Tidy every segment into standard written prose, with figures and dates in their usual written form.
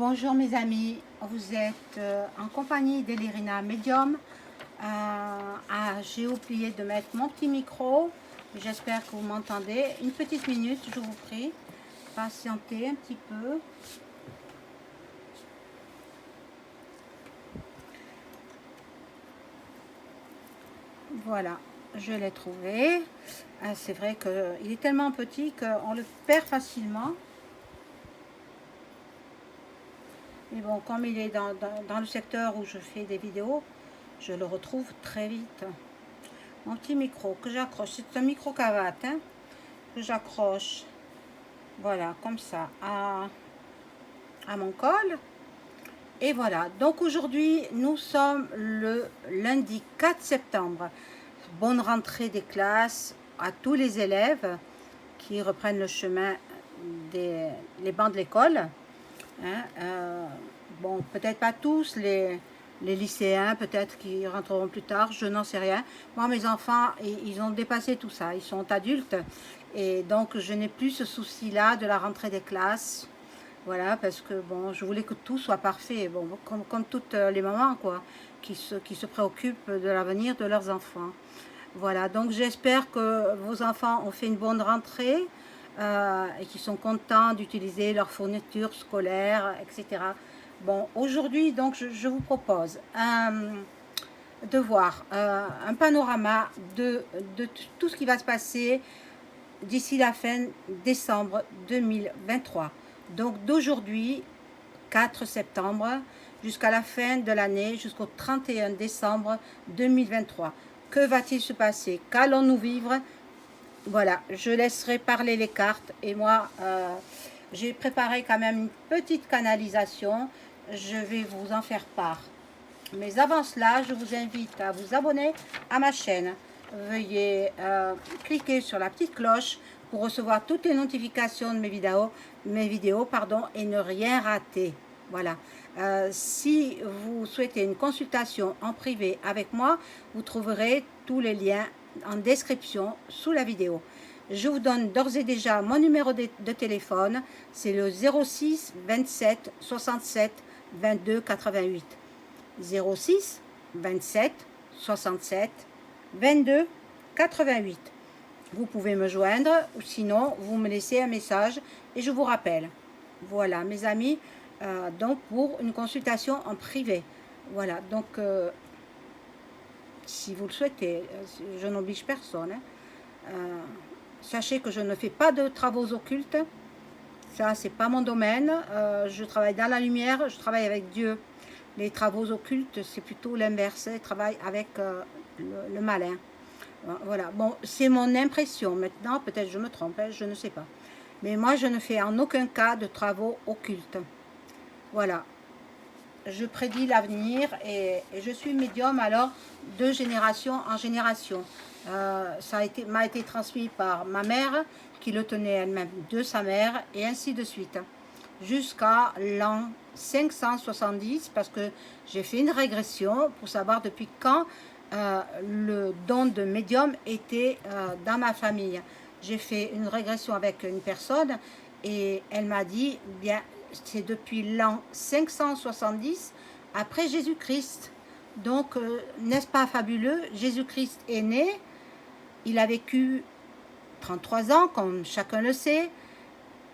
Bonjour mes amis, vous êtes en compagnie d'Elirina Medium. J'ai oublié de mettre mon petit micro, j'espère que vous m'entendez. Une petite minute, je vous prie, patientez un petit peu. Voilà, je l'ai trouvé. C'est vrai qu'il est tellement petit qu'on le perd facilement. Mais bon, comme il est dans le secteur où je fais des vidéos, je le retrouve très vite. Mon petit micro que j'accroche, c'est un micro cravate hein, que j'accroche, voilà, comme ça, à mon col. Et voilà, donc aujourd'hui, nous sommes le lundi 4 septembre. Bonne rentrée des classes à tous les élèves qui reprennent le chemin les bancs de l'école. Hein, bon, peut-être pas tous les lycéens, peut-être qui rentreront plus tard, je n'en sais rien. Moi, mes enfants, ils ont dépassé tout ça, ils sont adultes. Et donc, je n'ai plus ce souci-là de la rentrée des classes. Voilà, parce que bon, je voulais que tout soit parfait, bon, comme toutes les mamans, quoi, qui se préoccupent de l'avenir de leurs enfants. Voilà, donc j'espère que vos enfants ont fait une bonne rentrée et qu'ils sont contents d'utiliser leur fourniture scolaire, etc. Bon, aujourd'hui, donc, je vous propose de voir un panorama de tout ce qui va se passer d'ici la fin décembre 2023. Donc, d'aujourd'hui, 4 septembre, jusqu'à la fin de l'année, jusqu'au 31 décembre 2023. Que va-t-il se passer? Qu'allons-nous vivre? Voilà, je laisserai parler les cartes et moi, j'ai préparé quand même une petite canalisation. Je vais vous en faire part. Mais avant cela, je vous invite à vous abonner à ma chaîne. Veuillez cliquer sur la petite cloche pour recevoir toutes les notifications de mes vidéos et ne rien rater. Voilà. Si vous souhaitez une consultation en privé avec moi, vous trouverez tous les liens en description sous la vidéo. Je vous donne d'ores et déjà mon numéro de téléphone, c'est le 06 27 67 22 88. 06 27 67 22 88. Vous pouvez me joindre ou sinon vous me laissez un message et je vous rappelle. Voilà mes amis, donc pour une consultation en privé. Voilà, donc si vous le souhaitez, je n'oblige personne. Sachez que je ne fais pas de travaux occultes. Ça, c'est pas mon domaine. Je travaille dans la lumière, je travaille avec Dieu. Les travaux occultes, c'est plutôt l'inverse. Je travaille avec le malin. Voilà. Bon, c'est mon impression. Maintenant, peut-être je me trompe, hein, je ne sais pas. Mais moi, je ne fais en aucun cas de travaux occultes. Voilà. Je prédis l'avenir et je suis médium alors de génération en génération. Ça m'a été transmis par ma mère qui le tenait elle-même de sa mère et ainsi de suite. Jusqu'à l'an 570 parce que j'ai fait une régression pour savoir depuis quand le don de médium était dans ma famille. J'ai fait une régression avec une personne et elle m'a dit, bien, c'est depuis l'an 570 après Jésus-Christ. Donc, n'est-ce pas fabuleux? Jésus-Christ est né, il a vécu 33 ans, comme chacun le sait,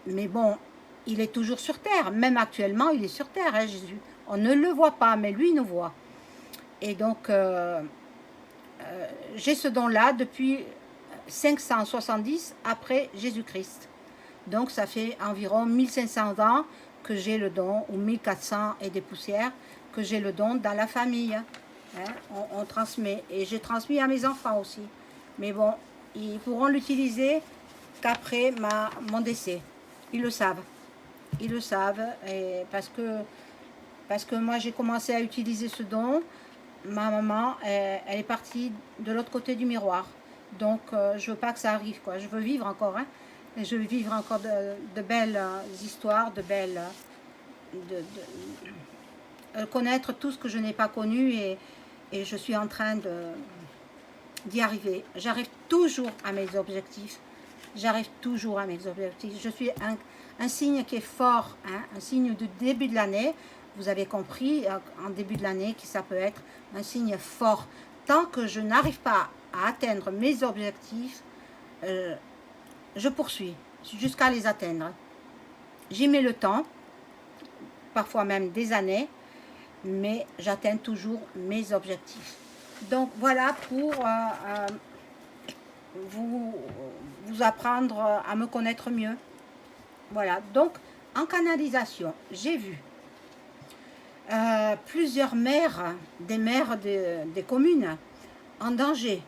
mais bon, il est toujours sur terre, même actuellement, il est sur terre, hein, Jésus. On ne le voit pas, mais lui nous voit. Et donc, j'ai ce don-là depuis 570 après Jésus-Christ. Donc, ça fait environ 1500 ans que j'ai le don, ou 1400 et des poussières, que j'ai le don dans la famille. Hein, on transmet. Et j'ai transmis à mes enfants aussi. Mais bon, ils pourront l'utiliser qu'après mon décès. Ils le savent. Ils le savent. Et parce que moi, j'ai commencé à utiliser ce don. Ma maman, elle est partie de l'autre côté du miroir. Donc, je veux pas que ça arrive, quoi. Je veux vivre encore, hein. Et je veux vivre encore de belles histoires, connaître tout ce que je n'ai pas connu et je suis en train d'y arriver. J'arrive toujours à mes objectifs. J'arrive toujours à mes objectifs. Je suis un signe qui est fort, hein, un signe de début de l'année. Vous avez compris en début de l'année que ça peut être un signe fort. Tant que je n'arrive pas à atteindre mes objectifs, je poursuis jusqu'à les atteindre. J'y mets le temps, parfois même des années, mais j'atteins toujours mes objectifs. Donc voilà pour vous apprendre à me connaître mieux. Voilà, donc en canalisation, j'ai vu plusieurs maires, des maires des communes en danger.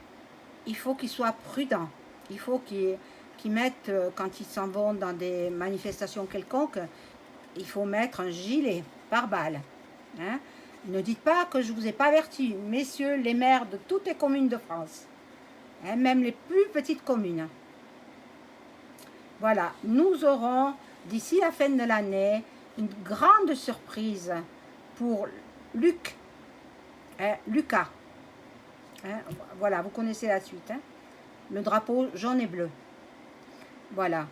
Il faut qu'ils soient prudents. Il faut qu'ils mettent, quand ils s'en vont dans des manifestations quelconques, il faut mettre un gilet pare-balles. Hein? Ne dites pas que je ne vous ai pas averti, messieurs les maires de toutes les communes de France, hein, même les plus petites communes. Voilà, nous aurons d'ici la fin de l'année une grande surprise pour Lucas. Hein, voilà, vous connaissez la suite. Hein, le drapeau jaune et bleu. Voilà.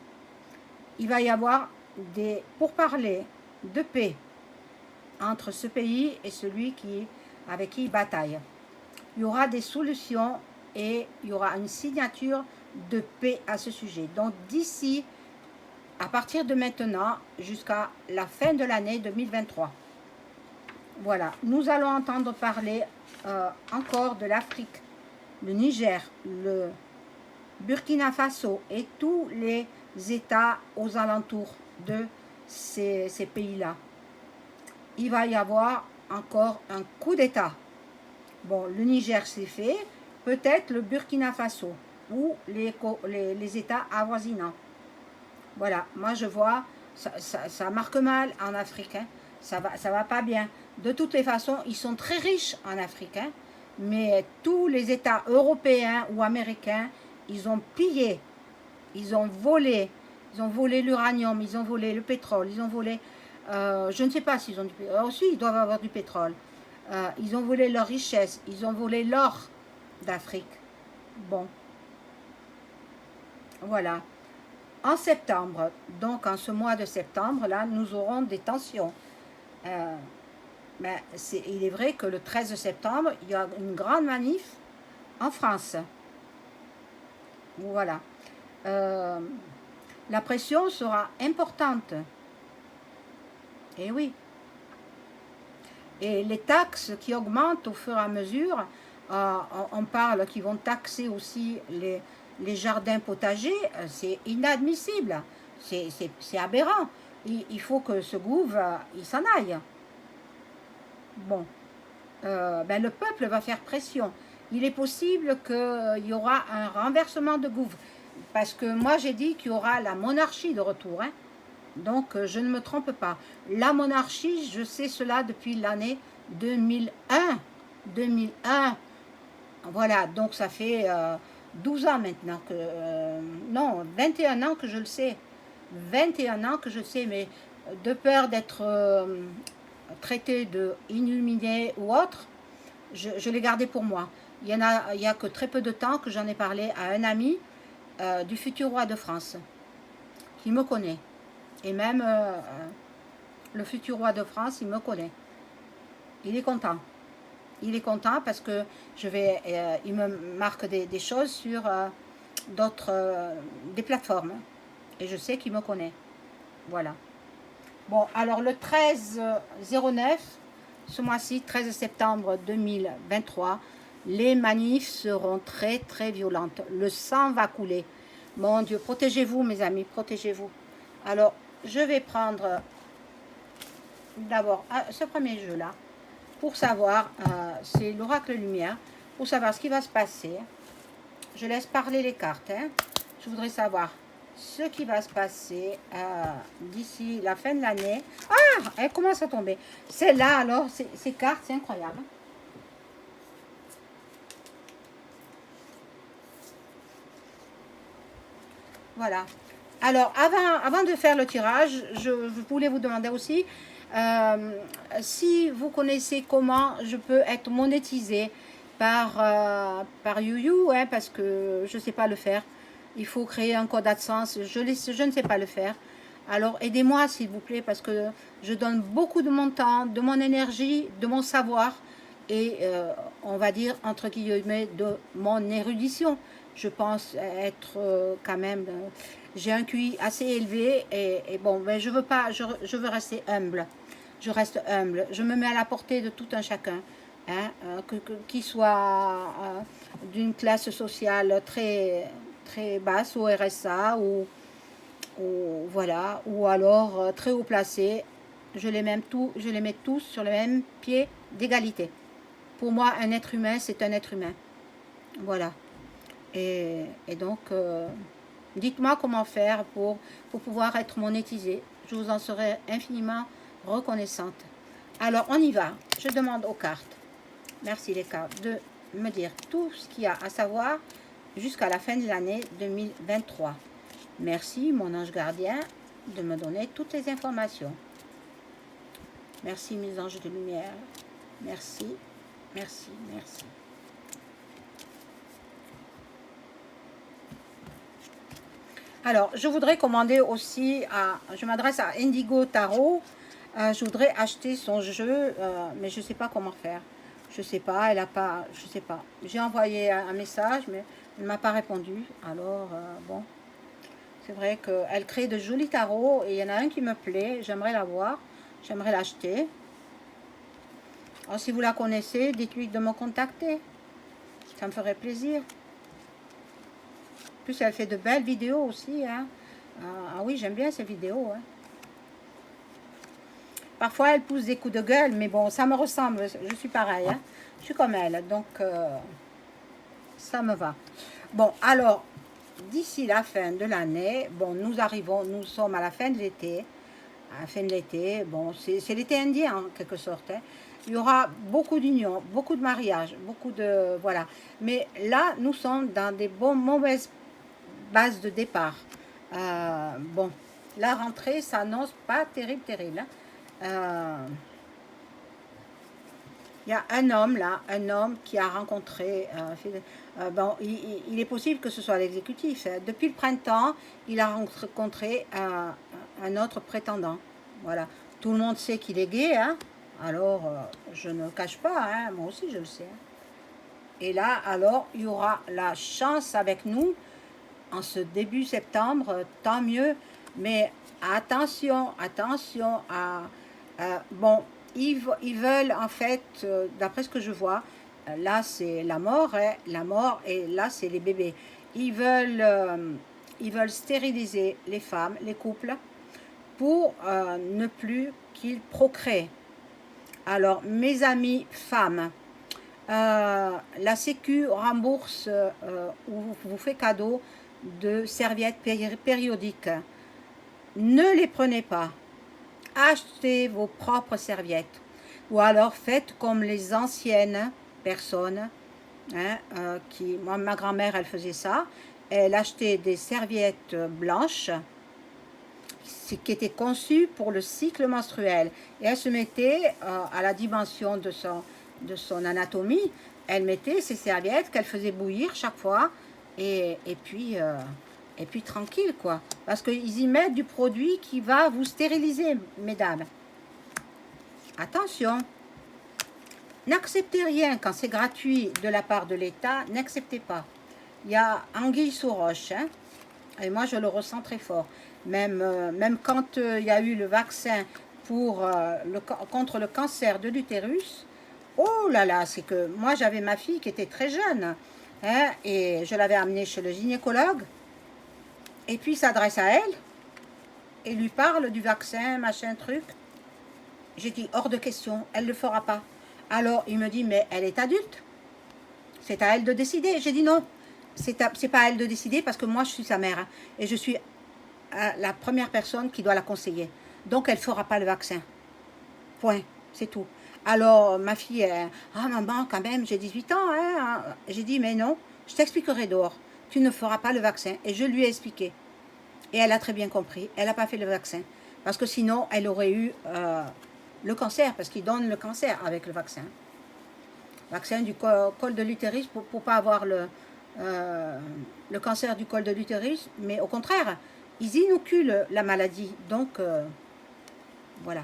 Il va y avoir des pourparlers de paix entre ce pays et celui avec qui il bataille. Il y aura des solutions et il y aura une signature de paix à ce sujet. Donc d'ici, à partir de maintenant, jusqu'à la fin de l'année 2023. Voilà, nous allons entendre parler encore de l'Afrique, le Niger, le Burkina Faso et tous les États aux alentours de ces pays-là. Il va y avoir encore un coup d'État. Bon, le Niger c'est fait, peut-être le Burkina Faso ou les États avoisinants. Voilà, moi je vois, ça marque mal en Afrique, hein. Ça va pas bien. De toutes les façons, ils sont très riches en Afrique, hein, mais tous les États européens ou américains, ils ont pillé, ils ont volé l'uranium, ils ont volé le pétrole, ils ont volé, je ne sais pas s'ils ont du pétrole, aussi ils doivent avoir du pétrole, ils ont volé leur richesse, ils ont volé l'or d'Afrique. Bon, voilà. En septembre, donc en ce mois de septembre, là, nous aurons des tensions. Mais il est vrai que le 13 septembre, il y a une grande manif en France. Voilà. La pression sera importante. Et oui. Et les taxes qui augmentent au fur et à mesure, on parle qu'ils vont taxer aussi les jardins potagers, c'est inadmissible. C'est aberrant. Il faut que ce gouvernement, il s'en aille. Bon, ben le peuple va faire pression. Il est possible qu'il y aura un renversement de gouvernement. Parce que moi, j'ai dit qu'il y aura la monarchie de retour. Hein. Donc, je ne me trompe pas. La monarchie, je sais cela depuis l'année 2001. 2001. Voilà, donc ça fait 12 ans maintenant que... non, 21 ans que je le sais. 21 ans que je sais, mais de peur d'être traité de inilluminé ou autre, je l'ai gardé pour moi. Il y a que très peu de temps que j'en ai parlé à un ami du futur roi de France, qui me connaît. Et même le futur roi de France, il me connaît. Il est content. Il est content parce que il me marque des choses sur des plateformes. Et je sais qu'il me connaît. Voilà. Bon, alors le 13/09, ce mois-ci, 13 septembre 2023, les manifs seront très très violentes. Le sang va couler. Mon Dieu, protégez-vous mes amis, protégez-vous. Alors, je vais prendre d'abord ce premier jeu-là, pour savoir, c'est l'oracle lumière, pour savoir ce qui va se passer. Je laisse parler les cartes. Hein. Je voudrais savoir ce qui va se passer d'ici la fin de l'année. Ah, elle commence à tomber. Celle-là, alors, ces cartes, c'est incroyable. Voilà. Alors, avant de faire le tirage, je voulais vous demander aussi si vous connaissez comment je peux être monétisée par YouYou, hein, parce que je ne sais pas le faire. Il faut créer un code AdSense, je ne sais pas le faire. Alors aidez-moi s'il vous plaît, parce que je donne beaucoup de mon temps, de mon énergie, de mon savoir et on va dire entre guillemets de mon érudition. Je pense être quand même, j'ai un QI assez élevé et bon, mais je veux pas, je veux rester humble. Je reste humble. Je me mets à la portée de tout un chacun, hein, qu'il soit d'une classe sociale très basse au RSA ou voilà, ou alors très haut placé. Je les mets tous sur le même pied d'égalité. Pour moi, un être humain, c'est un être humain. Voilà. Et donc, dites-moi comment faire pour pouvoir être monétisé. Je vous en serai infiniment reconnaissante. Alors, on y va. Je demande aux cartes, merci les cartes, de me dire tout ce qu'il y a à savoir jusqu'à la fin de l'année 2023. Merci, mon ange gardien, de me donner toutes les informations. Merci, mes anges de lumière. Merci, merci, merci. Alors, je voudrais commander aussi, je m'adresse à Indigo Tarot. Je voudrais acheter son jeu, mais je ne sais pas comment faire. Je ne sais pas, elle a pas, je sais pas. J'ai envoyé un message, mais elle ne m'a pas répondu. Alors, bon, c'est vrai qu'elle crée de jolis tarots et il y en a un qui me plaît. J'aimerais l'avoir, j'aimerais l'acheter. Alors, si vous la connaissez, dites-lui de me contacter. Ça me ferait plaisir. En plus, elle fait de belles vidéos aussi. Hein. Ah oui, j'aime bien ces vidéos. Hein. Parfois, elle pousse des coups de gueule, mais bon, ça me ressemble. Je suis pareil. Hein. Je suis comme elle, donc ça me va. Bon, alors, d'ici la fin de l'année, bon, nous sommes à la fin de l'été. À la fin de l'été, bon, c'est l'été indien en quelque sorte. Hein. Il y aura beaucoup d'unions, beaucoup de mariages, beaucoup de... Voilà. Mais là, nous sommes dans des mauvaises bases de départ. Bon, la rentrée s'annonce pas terrible, terrible. Hein. Il y a un homme là, un homme qui a rencontré, bon, il est possible que ce soit l'exécutif. Hein. Depuis le printemps, il a rencontré un autre prétendant. Voilà. Tout le monde sait qu'il est gay, hein. Alors je ne le cache pas, hein. Moi aussi je le sais. Hein. Et là, alors, il y aura la chance avec nous en ce début septembre, tant mieux. Mais attention, attention bon, ils veulent en fait, d'après ce que je vois, là c'est la mort, hein, la mort et là c'est les bébés. Ils veulent stériliser les femmes, les couples, pour ne plus qu'ils procréent. Alors, mes amis femmes, la Sécu rembourse ou vous fait cadeau de serviettes périodiques. Ne les prenez pas. Achetez vos propres serviettes. Ou alors faites comme les anciennes personnes. Hein, moi, ma grand-mère, elle faisait ça. Elle achetait des serviettes blanches qui étaient conçues pour le cycle menstruel. Et elle se mettait à la dimension de son anatomie. Elle mettait ces serviettes qu'elle faisait bouillir chaque fois. Et puis tranquille quoi. Parce qu'ils y mettent du produit qui va vous stériliser, mesdames. Attention. N'acceptez rien quand c'est gratuit de la part de l'État. N'acceptez pas. Il y a anguille sous roche. Hein, et moi, je le ressens très fort. Même quand il y a eu le vaccin contre le cancer de l'utérus, oh là là, c'est que moi, j'avais ma fille qui était très jeune. Hein, et je l'avais amenée chez le gynécologue. Et puis, il s'adresse à elle et lui parle du vaccin, machin, truc. J'ai dit, hors de question, elle ne le fera pas. Alors, il me dit, mais elle est adulte. C'est à elle de décider. J'ai dit non, c'est pas à elle de décider parce que moi, je suis sa mère. Hein, et je suis la première personne qui doit la conseiller. Donc, elle ne fera pas le vaccin. Point, c'est tout. Alors, ma fille, ah maman, quand même, j'ai 18 ans. Hein. J'ai dit, mais non, je t'expliquerai dehors. Tu ne feras pas le vaccin. Et je lui ai expliqué. Et elle a très bien compris. Elle n'a pas fait le vaccin. Parce que sinon, elle aurait eu le cancer. Parce qu'ils donnent le cancer avec le vaccin. Vaccin du col de l'utérus pour ne pas avoir le cancer du col de l'utérus. Mais au contraire, ils inoculent la maladie. Donc, voilà.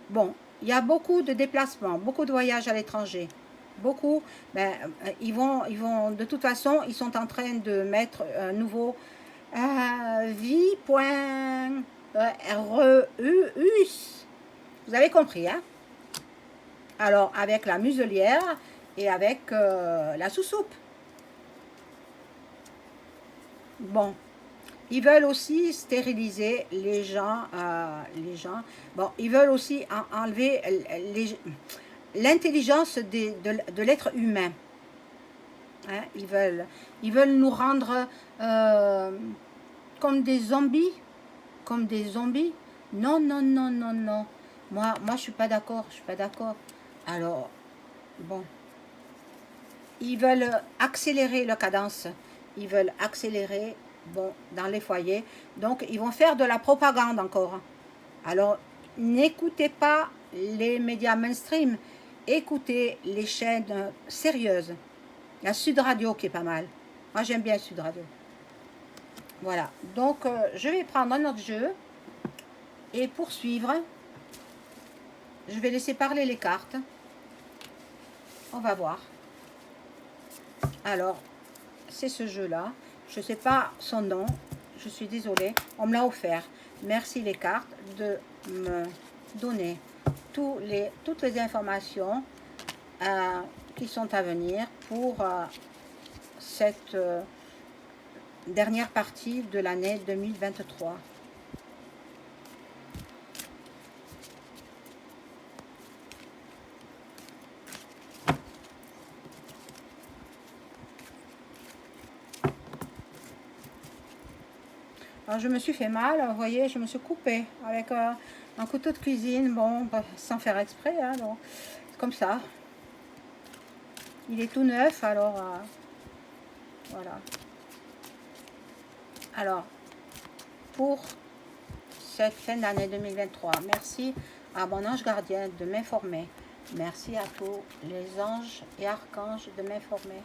Bon, il y a beaucoup de déplacements, beaucoup de voyages à l'étranger. Beaucoup, ben, de toute façon, ils sont en train de mettre un nouveau vie.reus. Vous avez compris, hein? Alors, avec la muselière et avec la sous-soupe. Bon, ils veulent aussi stériliser les gens, Bon, ils veulent aussi enlever l'intelligence de l'être humain. Hein, ils veulent nous rendre comme des zombies, comme des zombies. Non, non, non, non, non. Moi, je suis pas d'accord, je suis pas d'accord. Alors, bon, ils veulent accélérer la cadence. Ils veulent accélérer, bon, dans les foyers. Donc, ils vont faire de la propagande encore. Alors, n'écoutez pas les médias mainstream. Écoutez les chaînes sérieuses. Il y a Sud Radio qui est pas mal. Moi, j'aime bien Sud Radio. Voilà. Donc, je vais prendre un autre jeu et poursuivre. Je vais laisser parler les cartes. On va voir. Alors, c'est ce jeu-là. Je ne sais pas son nom. Je suis désolée. On me l'a offert. Merci les cartes de me donner toutes les informations qui sont à venir pour cette dernière partie de l'année 2023. Alors, je me suis fait mal, vous voyez, je me suis coupée avec un couteau de cuisine, bon, sans faire exprès, hein, donc c'est comme ça. Il est tout neuf, alors voilà. Alors, pour cette fin d'année 2023, merci à mon ange gardien de m'informer. Merci à tous les anges et archanges de m'informer.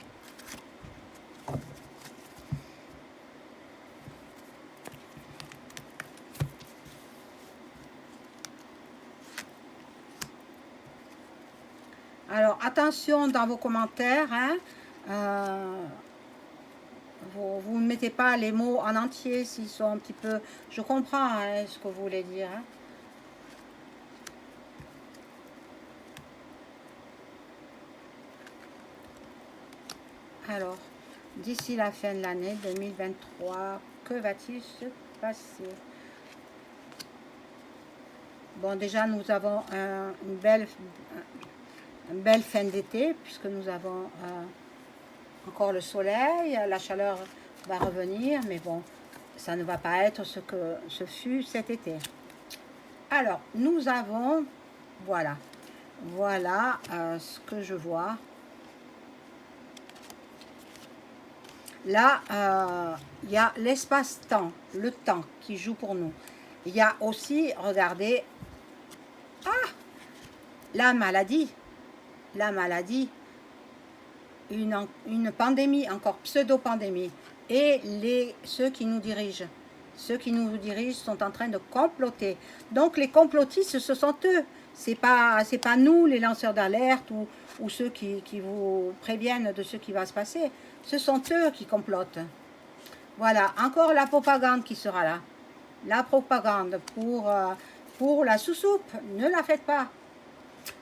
Alors, attention dans vos commentaires, hein, vous ne mettez pas les mots en entier s'ils sont un petit peu... Je comprends hein, ce que vous voulez dire. Hein. Alors, d'ici la fin de l'année 2023, que va-t-il se passer? Bon, déjà, nous avons une belle fin d'été, puisque nous avons encore le soleil, la chaleur va revenir, mais bon, ça ne va pas être ce que ce fut cet été. Alors, nous avons, voilà ce que je vois. Là, il y a l'espace-temps, le temps qui joue pour nous. Il y a aussi, regardez, la maladie, une pandémie, encore pseudo-pandémie, et ceux qui nous dirigent. Ceux qui nous dirigent sont en train de comploter. Donc les complotistes, ce sont eux. C'est pas nous, les lanceurs d'alerte ou ceux qui vous préviennent de ce qui va se passer. Ce sont eux qui complotent. Voilà, encore la propagande qui sera là. La propagande pour la sous-soupe. Ne la faites pas.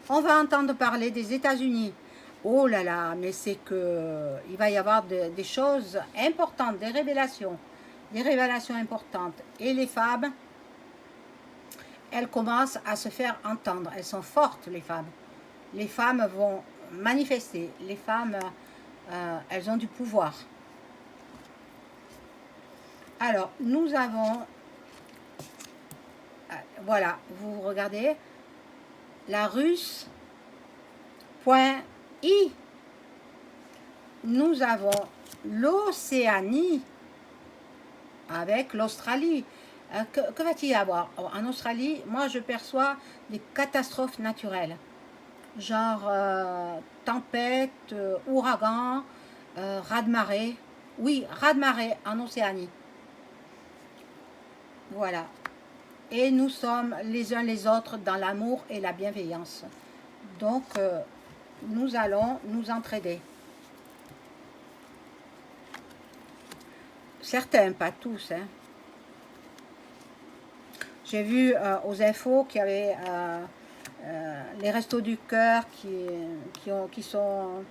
On va entendre parler des États-Unis. Oh là là, mais c'est que il va y avoir des choses importantes, des révélations importantes. Et les femmes, elles commencent à se faire entendre. Elles sont fortes, les femmes. Les femmes vont manifester. Les femmes, elles ont du pouvoir. Alors, nous avons, voilà, vous regardez, la Russe, .i. Nous avons l'Océanie avec l'Australie. Que va-t-il y avoir en Australie? Moi, je perçois des catastrophes naturelles, genre tempête, ouragan, raz-de-marée. Oui, raz-de-marée en Océanie. Voilà. Et nous sommes les uns les autres dans l'amour et la bienveillance. Donc, nous allons nous entraider. Certains, pas tous. Hein. J'ai vu aux infos qu'il y avait les restos du cœur qui sont...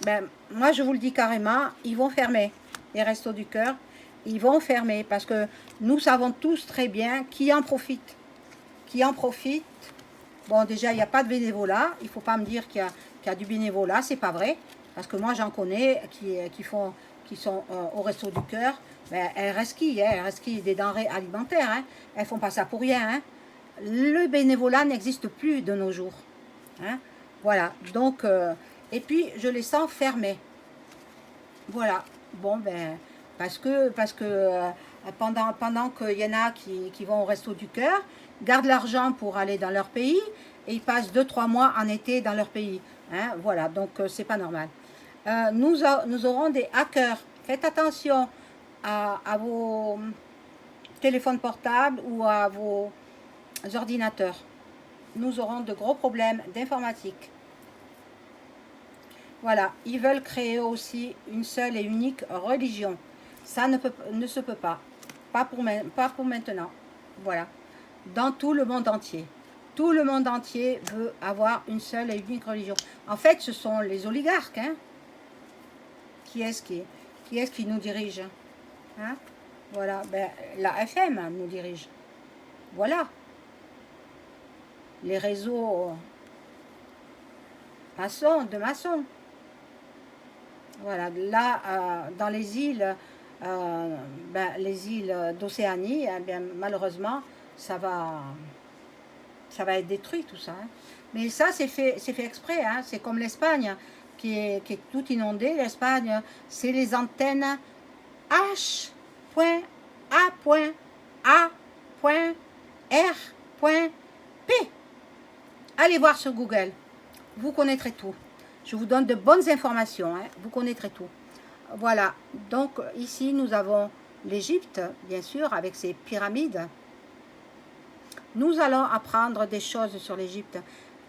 Ben, moi, je vous le dis carrément, ils vont fermer. Les restos du cœur, ils vont fermer parce que nous savons tous très bien qui en profite. Qui en profite. Bon, déjà, il n'y a pas de bénévolat. Il ne faut pas me dire qu'il y a du bénévolat. C'est pas vrai. Parce que moi, j'en connais qui sont au resto du cœur. Ben, elles resquillent, hein, elles resquillent des denrées alimentaires. Hein. Elles ne font pas ça pour rien. Hein. Le bénévolat n'existe plus de nos jours. Hein. Voilà. Donc, et puis, je les sens fermés. Voilà. Bon, ben, parce que pendant qu'il y en a qui vont au resto du cœur, gardent l'argent pour aller dans leur pays et ils passent 2-3 mois en été dans leur pays. Hein, voilà, donc c'est pas normal. Nous aurons des hackers. Faites attention à vos téléphones portables ou à vos ordinateurs. Nous aurons de gros problèmes d'informatique. Voilà, ils veulent créer aussi une seule et unique religion. Ça ne se peut pas. Pas pour maintenant. Voilà. Dans tout le monde entier. Tout le monde entier veut avoir une seule et unique religion. En fait, ce sont les oligarques. Hein. Qui est-ce qui nous dirige? Hein? Voilà. Ben, la FM nous dirige. Voilà. Les réseaux de maçons. Voilà, là, dans les îles d'Océanie, eh bien, malheureusement, ça va être détruit tout ça. Hein. Mais ça, c'est fait exprès. Hein. C'est comme l'Espagne qui est toute inondée. L'Espagne, c'est les antennes H.A.R.P. Allez voir sur Google. Vous connaîtrez tout. Je vous donne de bonnes informations. Hein. Vous connaîtrez tout. Voilà. Donc, ici, nous avons l'Égypte, bien sûr, avec ses pyramides. Nous allons apprendre des choses sur l'Égypte.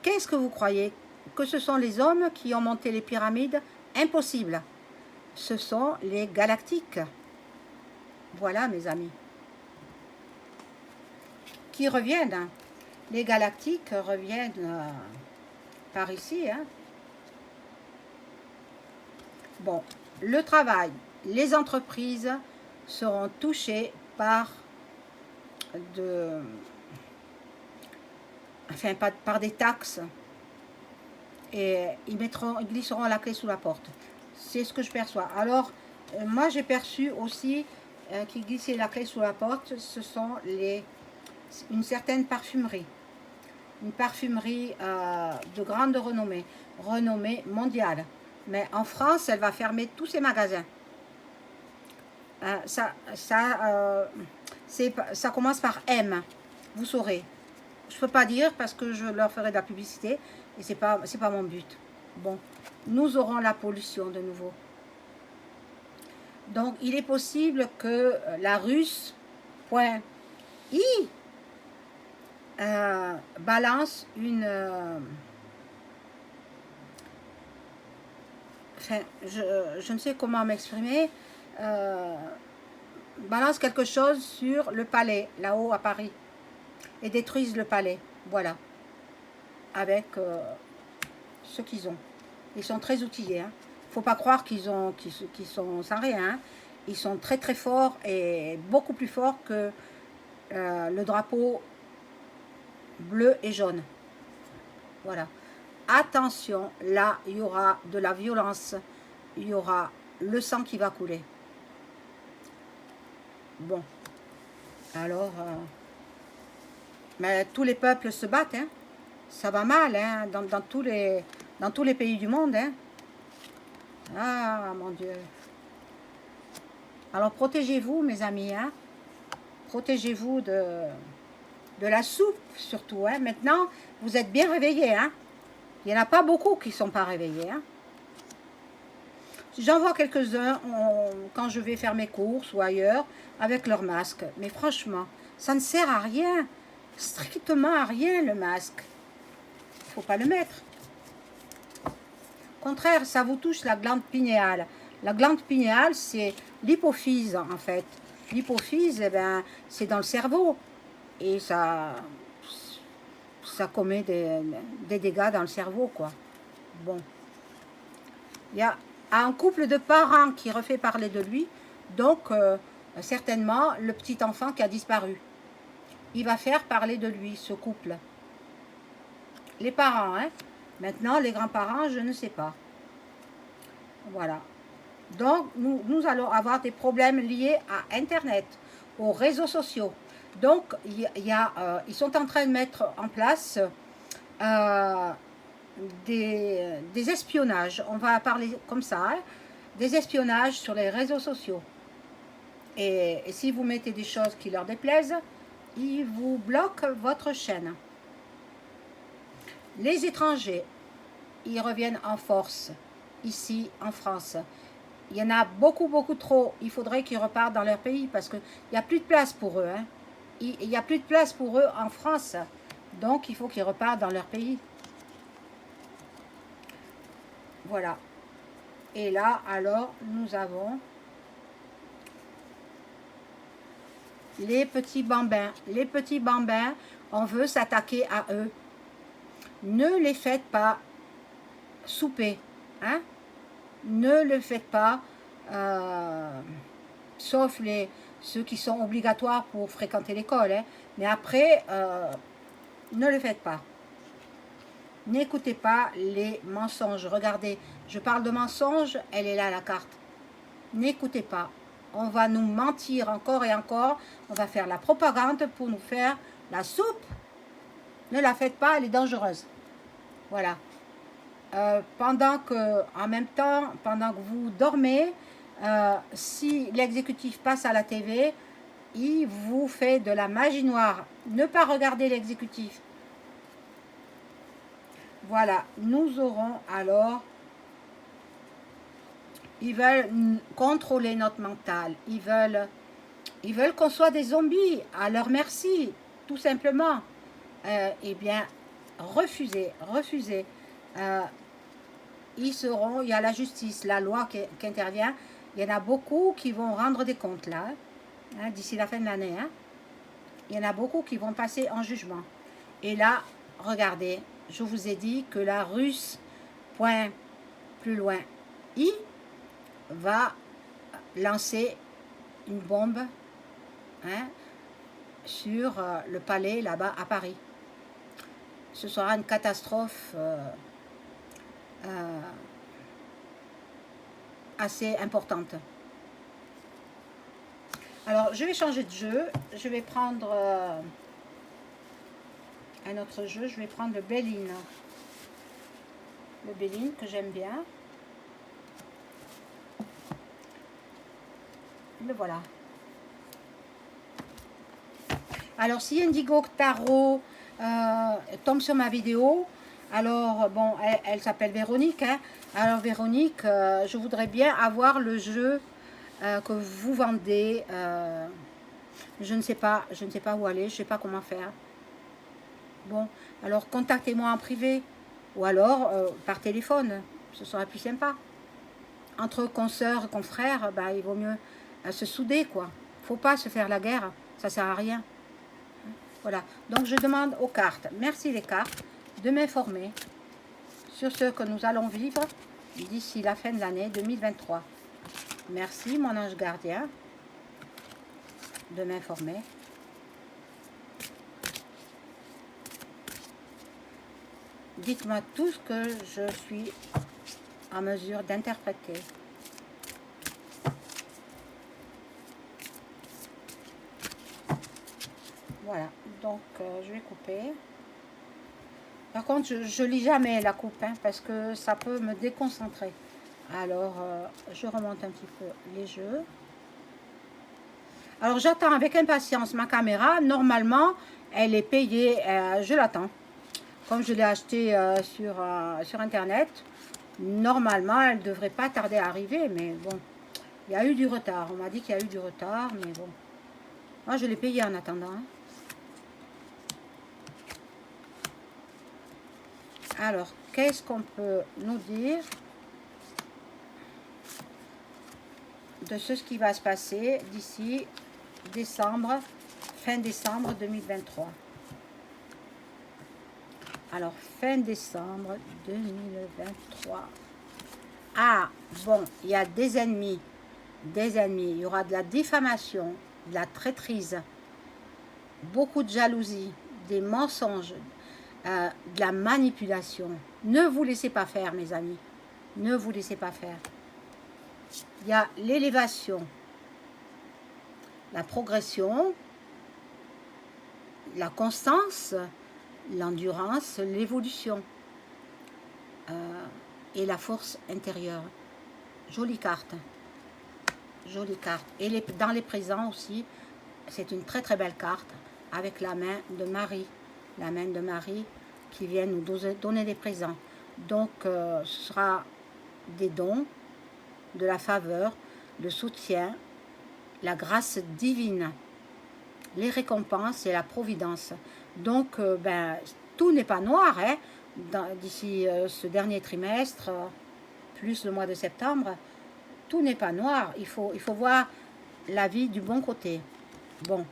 Qu'est-ce que vous croyez? Que ce sont les hommes qui ont monté les pyramides? Impossible. Ce sont les galactiques. Voilà, mes amis. Qui reviennent. Hein. Les galactiques reviennent par ici. Hein. Bon, le travail, les entreprises seront touchées par par des taxes et ils glisseront la clé sous la porte. C'est ce que je perçois. Alors, moi j'ai perçu aussi qu'ils glissaient la clé sous la porte, ce sont une certaine parfumerie. Une parfumerie de grande renommée mondiale. Mais en France, elle va fermer tous ses magasins. Ça commence par M. Vous saurez. Je ne peux pas dire parce que je leur ferai de la publicité et c'est pas mon but. Bon, nous aurons la pollution de nouveau. Donc, il est possible que la Russe.i balance une... enfin, je ne sais comment m'exprimer, balance quelque chose sur le palais, là-haut à Paris, et détruisent le palais, voilà, avec ce qu'ils ont. Ils sont très outillés, hein. Faut pas croire qu'ils sont sans rien, hein. Ils sont très très forts et beaucoup plus forts que le drapeau bleu et jaune. Voilà. Attention, là, il y aura de la violence, il y aura le sang qui va couler. Bon, alors, mais tous les peuples se battent, hein. Ça va mal, hein, dans tous les pays du monde, hein. Ah, mon Dieu. Alors, protégez-vous, mes amis, hein. Protégez-vous de la soupe, surtout, hein. Maintenant, vous êtes bien réveillés, hein. Il n'y en a pas beaucoup qui ne sont pas réveillés. Hein. J'en vois quelques-uns quand je vais faire mes courses ou ailleurs avec leur masque. Mais franchement, ça ne sert à rien. Strictement à rien le masque. Il ne faut pas le mettre. Au contraire, ça vous touche la glande pinéale. La glande pinéale, c'est l'hypophyse en fait. L'hypophyse, eh ben, c'est dans le cerveau. Et ça commet des dégâts dans le cerveau, quoi. Bon. Il y a un couple de parents qui refait parler de lui. Donc, certainement, le petit enfant qui a disparu. Il va faire parler de lui, ce couple. Les parents, hein. Maintenant, les grands-parents, je ne sais pas. Voilà. Donc, nous allons avoir des problèmes liés à Internet, aux réseaux sociaux. Donc, ils sont en train de mettre en place des espionnages. On va parler comme ça, hein, des espionnages sur les réseaux sociaux. Et si vous mettez des choses qui leur déplaisent, ils vous bloquent votre chaîne. Les étrangers, ils reviennent en force, ici en France. Il y en a beaucoup, beaucoup trop. Il faudrait qu'ils repartent dans leur pays parce qu'il n'y a plus de place pour eux. Hein. Il n'y a plus de place pour eux en France. Donc, il faut qu'ils repartent dans leur pays. Voilà. Et là, alors, nous avons les petits bambins. Les petits bambins, on veut s'attaquer à eux. Ne les faites pas souper. Hein? Ne le faites pas, sauf ceux qui sont obligatoires pour fréquenter l'école. Hein. Mais après, ne le faites pas. N'écoutez pas les mensonges. Regardez, je parle de mensonges, elle est là la carte. N'écoutez pas. On va nous mentir encore et encore. On va faire la propagande pour nous faire la soupe. Ne la faites pas, elle est dangereuse. Voilà. En même temps, pendant que vous dormez, si l'exécutif passe à la TV, il vous fait de la magie noire. Ne pas regarder l'exécutif. Voilà, nous aurons alors, ils veulent contrôler notre mental. Ils veulent qu'on soit des zombies, à leur merci, tout simplement. Eh bien, refusez. Il y a la justice, la loi qui intervient. Il y en a beaucoup qui vont rendre des comptes là, hein, d'ici la fin de l'année. Hein. Il y en a beaucoup qui vont passer en jugement. Et là, regardez, je vous ai dit que la Russe, point plus loin, I, va lancer une bombe, hein, sur le palais là-bas à Paris. Ce sera une catastrophe assez importante. Alors, je vais changer de jeu. Je vais prendre un autre jeu. Je vais prendre le Béline. Le Béline que j'aime bien. Le voilà. Alors, si Indigo Tarot tombe sur ma vidéo, alors, bon, elle s'appelle Véronique. Hein. Alors, Véronique, je voudrais bien avoir le jeu que vous vendez. Je ne sais pas où aller, je ne sais pas comment faire. Bon, alors contactez-moi en privé ou alors par téléphone. Ce sera plus sympa. Entre consoeurs et confrères, bah, il vaut mieux se souder, quoi. Faut pas se faire la guerre, ça sert à rien. Voilà, donc je demande aux cartes, merci les cartes, de m'informer sur ce que nous allons vivre d'ici la fin de l'année 2023. Merci mon ange gardien de m'informer. Dites-moi tout ce que je suis en mesure d'interpréter. Voilà, donc je vais couper. Par contre, je lis jamais la coupe, hein, parce que ça peut me déconcentrer. Alors, je remonte un petit peu les jeux. Alors, j'attends avec impatience ma caméra. Normalement, elle est payée, je l'attends. Comme je l'ai acheté sur Internet, Normalement, elle ne devrait pas tarder à arriver, mais bon, il y a eu du retard. On m'a dit qu'il y a eu du retard, mais bon. Moi, je l'ai payé en attendant. Hein. Alors, qu'est-ce qu'on peut nous dire de ce qui va se passer d'ici décembre, fin décembre 2023. Alors, fin décembre 2023. Ah, bon, il y a des ennemis. Il y aura de la diffamation, de la traîtrise, beaucoup de jalousie, des mensonges, de la manipulation. Ne vous laissez pas faire, mes amis. Ne vous laissez pas faire. Il y a l'élévation, la progression, la constance, l'endurance, l'évolution et la force intérieure. Jolie carte. Jolie carte. Et dans les présents aussi, c'est une très très belle carte avec la main de Marie. La main de Marie qui vient nous donner des présents. Donc, ce sera des dons, de la faveur, le soutien, la grâce divine, les récompenses et la providence. Donc, ben, tout n'est pas noir, hein, d'ici ce dernier trimestre, plus le mois de septembre, tout n'est pas noir. Il faut voir la vie du bon côté. Bon,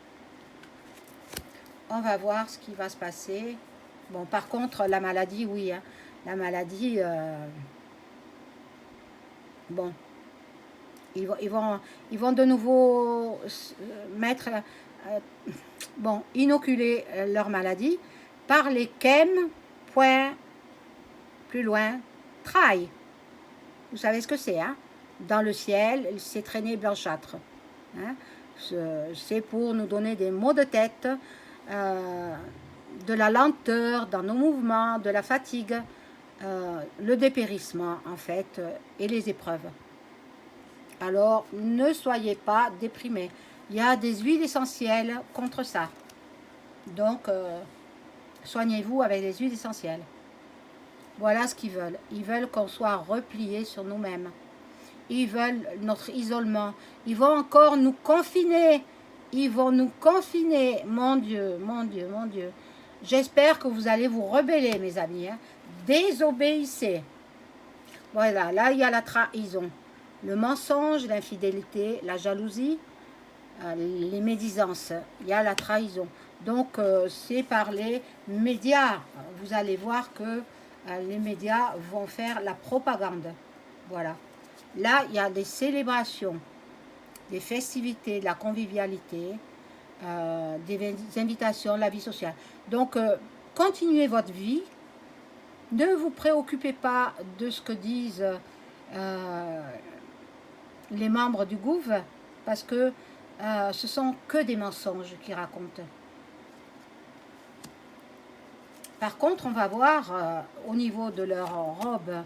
on va voir ce qui va se passer. Bon, par contre, la maladie, oui, hein, la maladie, bon, ils vont de nouveau mettre, bon, inoculer leur maladie par les chem, point, plus loin, trail. Vous savez ce que c'est, hein? Dans le ciel, c'est traîné blanchâtre. Hein? C'est pour nous donner des maux de tête, de la lenteur dans nos mouvements, de la fatigue, le dépérissement, en fait, et les épreuves. Alors, ne soyez pas déprimés. Il y a des huiles essentielles contre ça. Donc, soignez-vous avec des huiles essentielles. Voilà ce qu'ils veulent. Ils veulent qu'on soit repliés sur nous-mêmes. Ils veulent notre isolement. Ils vont encore nous confiner. Ils vont nous confiner. Mon Dieu, mon Dieu, mon Dieu. J'espère que vous allez vous rebeller, mes amis. Hein. Désobéissez. Voilà, là, il y a la trahison. Le mensonge, l'infidélité, la jalousie, les médisances. Il y a la trahison. Donc, c'est par les médias. Vous allez voir que les médias vont faire la propagande. Voilà. Là, il y a des célébrations, des festivités, de la convivialité, des invitations, la vie sociale. Donc, continuez votre vie. Ne vous préoccupez pas de ce que disent les membres du gouv, parce que ce sont que des mensonges qu'ils racontent. Par contre, on va voir au niveau de leur robe,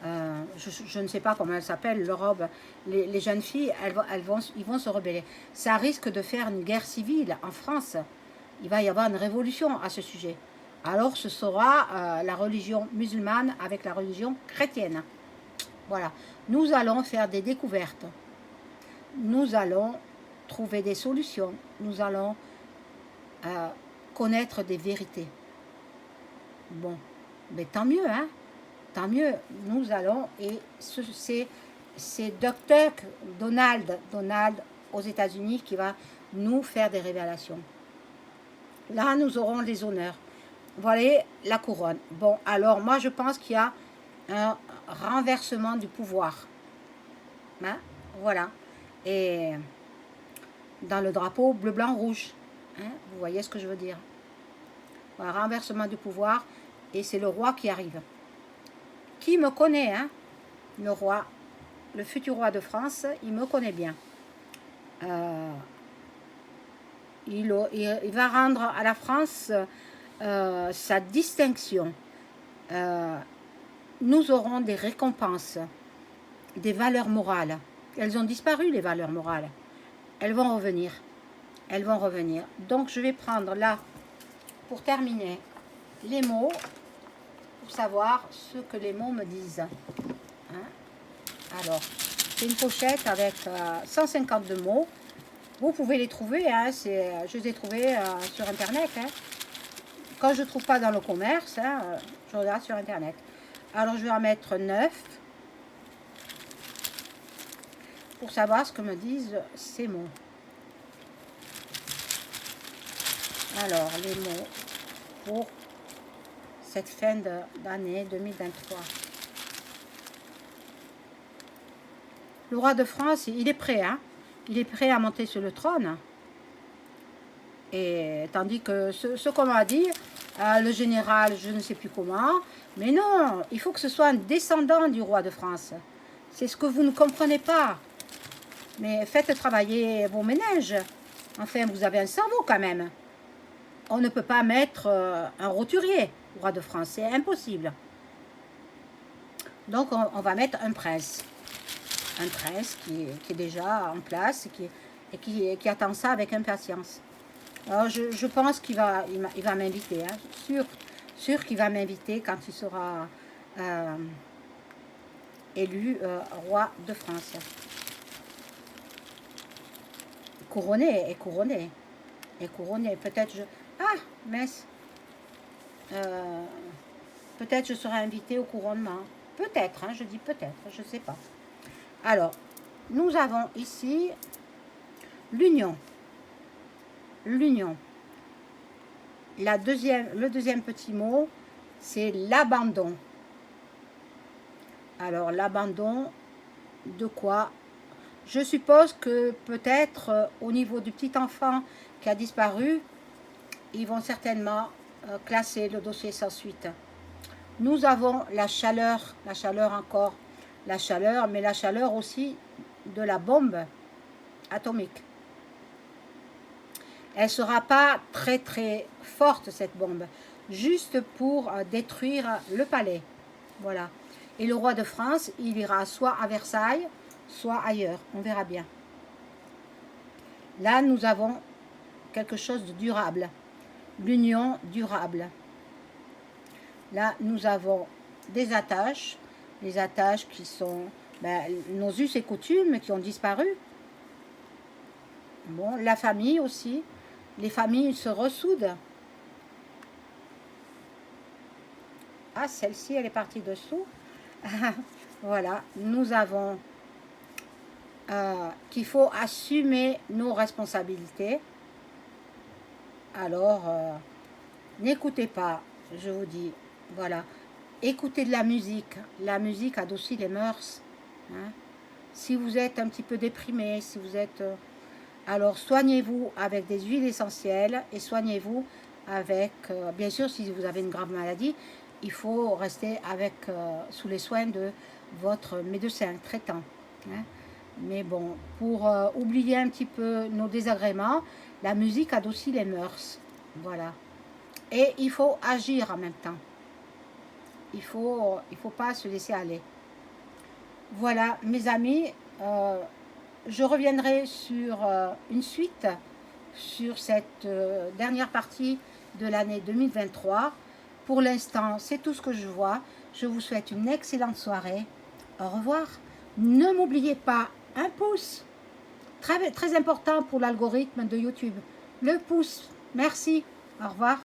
je ne sais pas comment elle s'appelle, leur robe, les jeunes filles, ils vont se rebeller. Ça risque de faire une guerre civile en France. Il va y avoir une révolution à ce sujet. Alors ce sera la religion musulmane avec la religion chrétienne. Voilà. Nous allons faire des découvertes. Nous allons trouver des solutions. Nous allons connaître des vérités. Bon, mais tant mieux, hein. Tant mieux. Nous allons, et c'est Dr. Donald aux États-Unis qui va nous faire des révélations. Là, nous aurons les honneurs. Voilà la couronne. Bon, alors, moi, je pense qu'il y a un renversement du pouvoir. Hein? Voilà. Et dans le drapeau bleu, blanc, rouge. Hein? Vous voyez ce que je veux dire? Voilà, renversement du pouvoir. Et c'est le roi qui arrive. Qui me connaît, hein? Le roi, le futur roi de France, il me connaît bien. Il va rendre à la France sa distinction. Nous aurons des récompenses, des valeurs morales. Elles ont disparu, les valeurs morales. Elles vont revenir. Elles vont revenir. Donc, je vais prendre là, pour terminer, les mots, pour savoir ce que les mots me disent. Hein. Alors, c'est une pochette avec 152 mots. Vous pouvez les trouver, hein, je les ai trouvés sur Internet. Hein. Quand je ne trouve pas dans le commerce, hein, je regarde sur Internet. Alors, je vais en mettre 9 pour savoir ce que me disent ces mots. Alors, les mots pour cette fin d'année 2023. Le roi de France, il est prêt, hein? Il est prêt à monter sur le trône. Et tandis que ce qu'on m'a dit, le général, je ne sais plus comment, mais non, il faut que ce soit un descendant du roi de France. C'est ce que vous ne comprenez pas. Mais faites travailler vos ménages. Enfin, vous avez un cerveau quand même. On ne peut pas mettre un roturier au roi de France, c'est impossible. Donc, on va mettre un prince. Un prince qui est déjà en place et qui attend ça avec impatience. Alors, je pense qu'il va m'inviter. Hein. Sûr qu'il va m'inviter quand il sera élu roi de France. Couronné et couronné. Et couronné. Peut-être je... Ah, mince. Peut-être je serai invité au couronnement. Peut-être, hein, je dis peut-être, je ne sais pas. Alors, nous avons ici l'union. L'union. Le deuxième petit mot, c'est l'abandon. Alors, l'abandon de quoi? Je suppose que peut-être au niveau du petit enfant qui a disparu, ils vont certainement classer le dossier sans suite. Nous avons la chaleur encore, la chaleur, mais la chaleur aussi de la bombe atomique. Elle ne sera pas très très forte cette bombe, juste pour détruire le palais. Voilà. Et le roi de France, il ira soit à Versailles, soit ailleurs. On verra bien. Là, nous avons quelque chose de durable. L'union durable. Là, nous avons des attaches. Les attaches qui sont nos us et coutumes qui ont disparu. Bon, la famille aussi. Les familles se ressoudent. Ah, celle-ci, elle est partie dessous. Voilà, nous avons qu'il faut assumer nos responsabilités. Alors, n'écoutez pas, je vous dis, voilà, écoutez de la musique adoucit les mœurs. Hein. Si vous êtes un petit peu déprimé, si vous êtes... alors, soignez-vous avec des huiles essentielles et soignez-vous avec, bien sûr, si vous avez une grave maladie, il faut rester avec, sous les soins de votre médecin traitant. Hein. Mais bon, pour oublier un petit peu nos désagréments, la musique adoucit les mœurs. Voilà. Et il faut agir en même temps. Il faut pas se laisser aller. Voilà, mes amis, je reviendrai sur une suite sur cette dernière partie de l'année 2023. Pour l'instant, c'est tout ce que je vois. Je vous souhaite une excellente soirée. Au revoir. Ne m'oubliez pas, un pouce. Très, très important pour l'algorithme de YouTube. Le pouce. Merci. Au revoir.